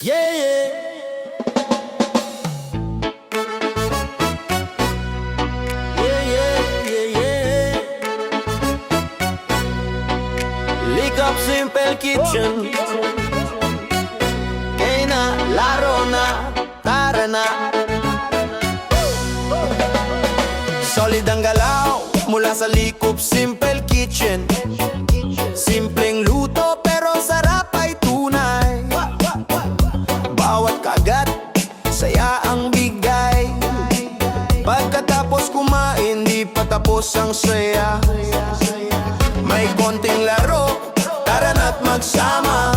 Yeah, yeah. Yeah, yeah, yeah, yeah. Lick up Simple Kitchen. Kaya na, laro na, tara na. Solid ang galaw mula sa Likop Simple Kitchen. Simpleng luto pero sarap ay tunay. Bawat kagat, saya ang bigay. Pagkatapos kumain, di pa tapos ang saya. May konting laro, tara na't magsama.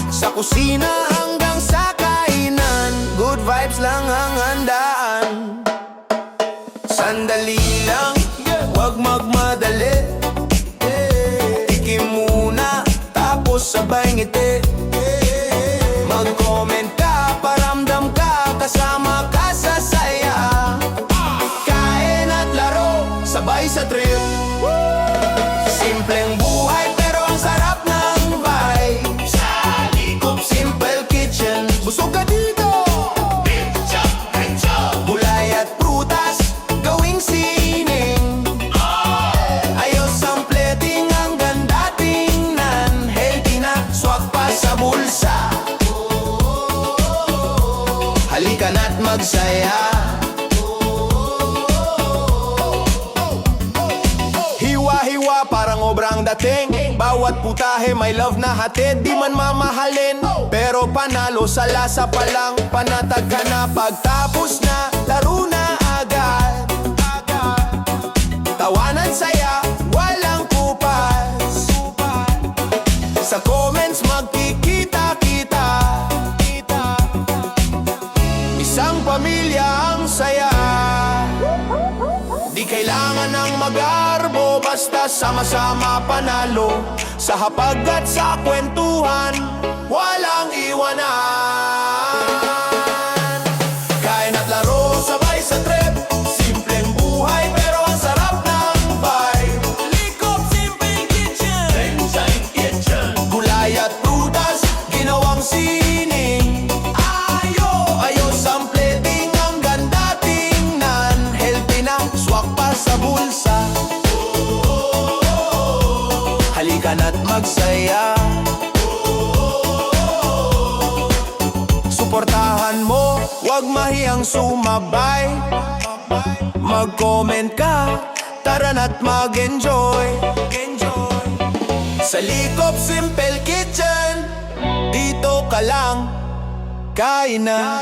Sa kusina hanggang sa kainan, good vibes lang ang handaan. Sandali lang, wag magmadali. Tikim muna, tapos sabay ngiti. Mag-comment ka, paramdam ka, kasama ka sa saya. Kain at laro, sabay sa trip. Simpleng buhay pero ang sarap ng vibe. Sa Likop Simple Kitchen, busog ka dito. Gulay at prutas, gawing sining. Ayos ang plating, ang ganda tingnan. Healthy na, swak pa sa bulsa. Halika na't magsaya. Hiwa-hiwa parang obrang dating. Bawat putahe may love na hatid. Di man mamahalin, pero panalo sa lasa pa lang. Panatag ka na pagtapos na, laro na agad. Tawanan saya, walang kupas. Sa comments magkikita-kita. Isang pamilya ang saya. Di kailangan ng mag-arbo, basta sama-sama panalo. Sa hapag at sa kwentuhan, walang iwanan. Kain at laro, sabay sa trip. Simpleng buhay pero ang sarap ng vibe. Likop Simple Kitchen. Gulay at prutas, ginawang sining. Ayos ang plating, ang ganda tingnan. Healthy na, swak pa sa bulsa. Halika na't magsaya. Suportahan mo, wag mahiyang sumabay. Mag-comment ka, tara na't mag-enjoy. Sa Likop Simple Kitchen, dito ka lang. Kain na.